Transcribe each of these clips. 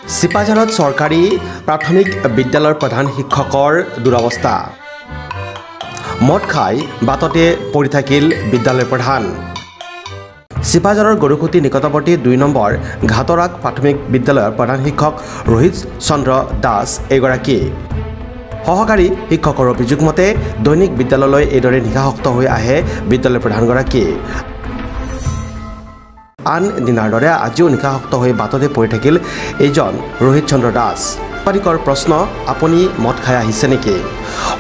চিপাঝাৰত চৰকাৰী প্ৰাথমিক বিদ্যালয়ৰ প্ৰধান শিক্ষকৰ দুৰৱস্থা। মদ খাই বাটতে পৰি থাকিল বিদ্যালয় প্ৰধান। চিপাঝাৰৰ গৰুকুটি নিকটৱৰ্তী ২ নম্বৰ ঘাটৰাক প্ৰাথমিক বিদ্যালয়ৰ প্ৰধান শিক্ষক ৰোহিত চন্দ্ৰ দাস এগৰাকী। সহকাৰী শিক্ষকৰ অভিযোগ মতে দৈনিক বিদ্যালয়লৈ এইদৰে নিশাসক্ত হৈ আহে বিদ্যালয়ৰ প্ৰধানগৰাকী। আন দিনাৰ দৰে আজিও নিশাসক্ত হৈ বাটতে পৰি থাকিল এইজন ৰোহিত চন্দ্ৰ দাস। সাংবাদিকৰ প্ৰশ্ন, আপুনি মদ খাই আহিছে নেকি?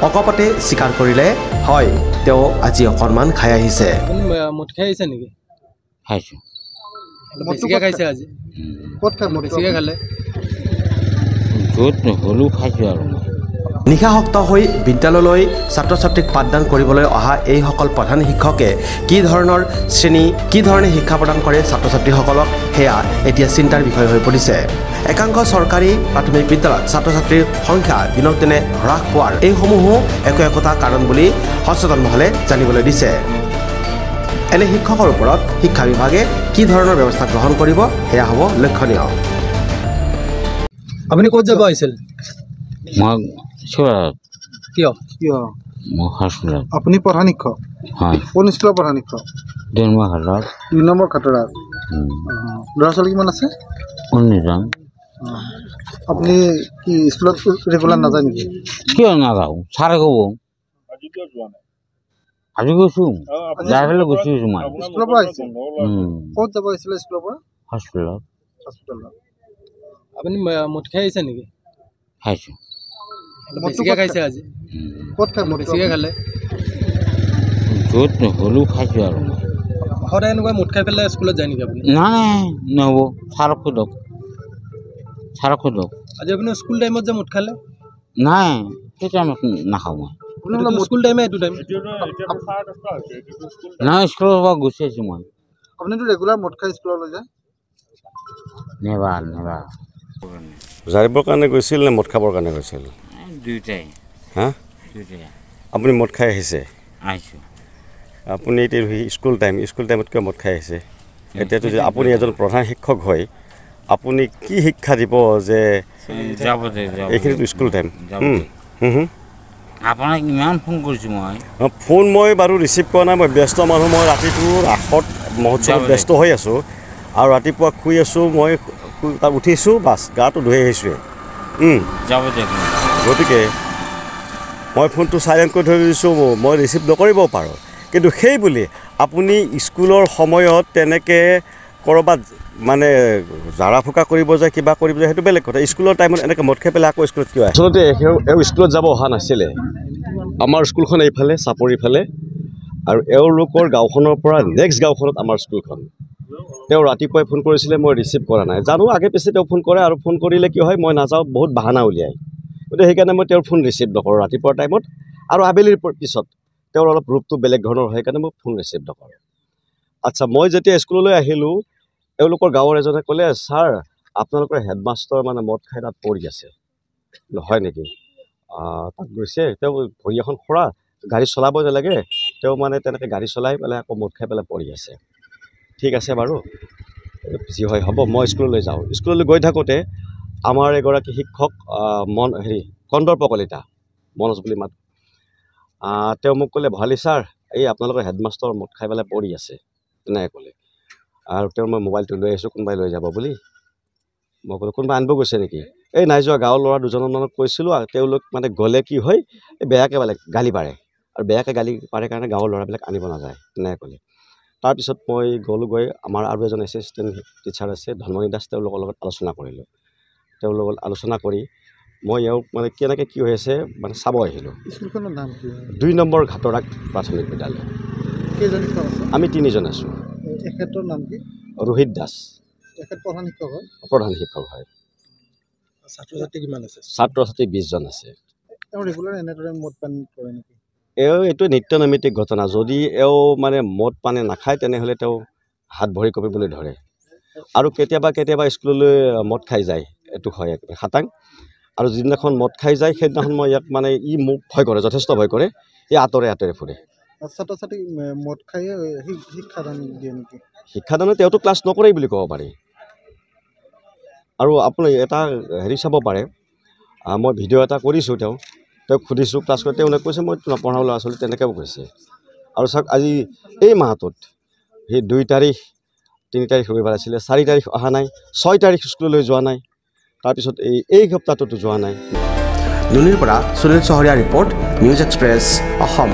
অকপতে স্বীকাৰ কৰিলে, হয় তেওঁ আজি অকণমান খাই আহিছে। মদ খাই আহিছে নেকি? খাইছোঁ। বেছিকৈ খাইছে আজি? ক'ত খাই বেছিকৈ খালে? য'ত হ'লেও খাইছোঁ আৰু। নিশাসক্ত হৈ বিদ্যালয়লৈ ছাত্ৰ ছাত্ৰীক পাঠদান কৰিবলৈ অহা এইসকল প্ৰধান শিক্ষকে কি ধৰণে শিক্ষা প্ৰদান কৰে ছাত্ৰ ছাত্ৰীসকলক, সেয়া এতিয়া চিন্তাৰ বিষয় হৈ পৰিছে। একাংশ চৰকাৰী প্ৰাথমিক বিদ্যালয়ত ছাত্ৰ ছাত্ৰীৰ সংখ্যা দিনক দিনে হ্ৰাস পোৱাৰ এইসমূহো একোটা কাৰণ বুলি সচেতন মহলে জানিবলৈ দিছে। এনে শিক্ষকৰ ওপৰত শিক্ষা বিভাগে কি ধৰণৰ ব্যৱস্থা গ্ৰহণ কৰিব সেয়া হ'ব লক্ষণীয়। আপুনি ক'ত যাব আহিছিল? মই শিৱৰাত। কিয়? মই হস্পিটেলত। আপুনি প্ৰধান শিক্ষক? হয়। কোন স্কুলৰ প্ৰধান শিক্ষক? ২ নম্বৰ ঘাটত। ২ নম্বৰ ঘাটৰাত। ল'ৰা ছোৱালী কিমান আছে? ১৯জন। আপুনি কি স্কুলত ৰেগুলাৰ নাযায় নেকি? কিয় নাযাওঁ? ছাৰে ক'ব। আজি গৈছোঁ, যাই পেলাই গুচি গৈছোঁ মই। স্কুলৰ পৰা আহিছে? ক'ত যাব আহিছিলে স্কুলৰ পৰা? হস্পিটেলত। আপুনি মদ খাই আহিছে নেকি? খাইছোঁ। বেছিকৈ খাইছে আজি? ক'ত খাই বেছিকৈ খালে? য'ত হ'লেও খাইছোঁ আৰু। সদায় এনেকুৱা মদ খাই পেলাই স্কুলত যায় নেকি আপুনি? নাই নহ'ব, ছাৰক সোধক। আজি আপুনি স্কুল টাইমত যে মদ খালে? নাই, সেই টাইমত নাখাওঁ মই। স্কুল টাইমে এইটো টাইম? নাই, স্কুলৰ পৰা গুচি আহিছোঁ মই। আপুনিতো ৰেগুলাৰ মদ খাই স্কুললৈ যায়? নেবাৰ। জাৰিবৰ কাৰণে গৈছিল নে মদ খাবৰ কাৰণে গৈছিল? দুয়োটাই। হা? দুয়োটাই। আপুনি মদ খাই আহিছে? আহিছোঁ। আপুনি এতিয়া স্কুল টাইমত কিয় মদ খাই আহিছে? এতিয়াতো যদি আপুনি এজন প্ৰধান শিক্ষক হয়, আপুনি কি শিক্ষা দিব যে এইখিনিতো স্কুল টাইম? আপোনাক ইমান ফোন কৰিছোঁ মই। ফোন মই বাৰু ৰিচিভ কৰা নাই, মই ব্যস্ত মানুহ। মই ৰাতিটোৰ ৰাসত মহোৎসৱত ব্যস্ত হৈ আছোঁ আৰু ৰাতিপুৱা শুই আছোঁ। মই তাত উঠিছোঁ, বাছ গাটো ধুই আহিছোঁৱে। গতিকে মই ফোনটো চাইলেণ্ট কৰি থৈ দিছোঁ, মই ৰিচিভ নকৰিব পাৰোঁ। কিন্তু সেই বুলি আপুনি স্কুলৰ সময়ত তেনেকৈ ক'ৰবাত মানে জাৰা ফুকা কৰিব যায়, কিবা কৰিব যায়, সেইটো বেলেগ কথা। স্কুলৰ টাইমত এনেকৈ মদ খাই পেলাই আকৌ স্কুলত কিয়? আচলতে এওঁ স্কুলত যাব অহা নাছিলে। আমাৰ স্কুলখন এইফালে চাপৰিৰ ফালে, আৰু এওঁলোকৰ গাঁওখনৰ পৰা নেক্সট গাঁওখনত আমাৰ স্কুলখন। তেওঁ ৰাতিপুৱাই ফোন কৰিছিলে, মই ৰিচিভ কৰা নাই। জানো আগে পিছে তেওঁ ফোন কৰে, আৰু ফোন কৰিলে কি হয়, মই নাযাওঁ, বহুত বাহানা উলিয়াই। গতিকে সেইকাৰণে মই তেওঁৰ ফোন ৰিচিভ নকৰোঁ ৰাতিপুৱাৰ টাইমত, আৰু আবেলিৰ পিছত তেওঁৰ অলপ ৰূপটো বেলেগ ধৰণৰ হয়, সেইকাৰণে মই ফোন ৰিচিভ নকৰোঁ। আচ্ছা, মই যেতিয়া স্কুললৈ আহিলোঁ, এওঁলোকৰ গাঁৱৰ এজনে ক'লে, ছাৰ আপোনালোকৰ হেডমাষ্টাৰ মানে মদ খাই তাত পৰি আছে। হয় নেকি? তাত গৈছে, তেওঁ ভৰি এখন খোৰা, গাড়ী চলাব নালাগে, তেওঁ মানে তেনেকৈ গাড়ী চলাই পেলাই আকৌ মদ খাই পেলাই পৰি আছে। ঠিক আছে বাৰু, যি হয় হ'ব, মই স্কুললৈ যাওঁ। স্কুললৈ গৈ থাকোঁতে আমাৰ এগৰাকী শিক্ষক কন্দৰ্প কলিতা, মনোজ বুলি মাত, তেওঁ মোক ক'লে, ভৰালী ছাৰ এই আপোনালোকৰ হেডমাষ্টাৰ মদ খাই পেলাই পৰি আছে, তেনেকৈ ক'লে। আৰু তেওঁ মই মোবাইলটো লৈ আহিছোঁ, কোনোবাই লৈ যাব বুলি। মই ক'লোঁ, কোনোবাই আনিব গৈছে নেকি? এই নাই যোৱা, গাঁৱৰ ল'ৰা দুজনমানক কৈছিলোঁ, আৰু তেওঁলোক মানে গ'লে কি হয়, বেয়াকৈ গালি পাৰে, আৰু বেয়াকৈ গালি পাৰে কাৰণে গাঁৱৰ ল'ৰাবিলাক আনিব নাযায়, তেনেকৈ ক'লে। তাৰপিছত মই গ'লোগৈ, আমাৰ আৰু এজন এছিষ্টেণ্ট টিচাৰ আছে ধনমণি দাস, তেওঁলোকৰ লগত আলোচনা কৰিলোঁ। তেওঁৰ লগত আলোচনা কৰি মই এওঁক মানে কেনেকৈ কি হৈ আছে মানে চাব আহিলোঁ। স্কুলখনৰ নাম কি? ২ নম্বৰ ঘাটৰাক প্ৰাথমিক বিদ্যালয়। কেইজন শিক্ষক আছে? আমি ৩জন আছোঁ। এখেতৰ নাম কি? ৰোহিত দাস। এখেত প্ৰধান শিক্ষক হয়? প্ৰধান শিক্ষক হয়। ছাত্ৰ ছাত্ৰী কিমান আছে? ছাত্ৰ ছাত্ৰী 20 জন আছে। তেওঁ ৰেগুলাৰ এনেদৰে মদ পান কৰে নেকি? এইটো নিত্য নৈমিত্তিক ঘটনা। যদি মানে মদ পানী নাখায়, তেনেহ'লে তেওঁ হাত ভৰি কঁপিবলৈ ধৰে, আৰু কেতিয়াবা স্কুললৈ মদ খাই যায়, এইটো হয় একেবাৰে খাটাং। আৰু যিদিনাখন মদ খাই যায়, সেইদিনাখন মই ইয়াক মানে মোক ভয় কৰে, যথেষ্ট ভয় কৰে, আঁতৰে ফুৰে। ছাত্ৰ ছাত্ৰী মদ খাই শিক্ষাদান দিয়ে নেকি? শিক্ষাদানে তেওঁতো ক্লাছ নকৰেই বুলি ক'ব পাৰি। আৰু আপুনি এটা হেৰি চাব পাৰে, মই ভিডিঅ' এটা কৰিছোঁ তেওঁক সুধিছোঁ, প্লাছ কৰি তেওঁলোকে কৈছে মই নপঢ়াওঁ ল'ৰা ছোৱালী, তেনেকৈ কৈছে। আৰু চাওক আজি এই মাহটোত সেই 2 তাৰিখ 3 তাৰিখ ৰবিবাৰ আছিলে, 4 তাৰিখ অহা নাই, 6 তাৰিখ স্কুললৈ যোৱা নাই, তাৰপিছত এই সপ্তাহটোতো যোৱা নাই। নুনিৰ পৰা সুনীল চহৰীয়া ৰিপৰ্ট, নিউজ এক্সপ্ৰেছ অসম।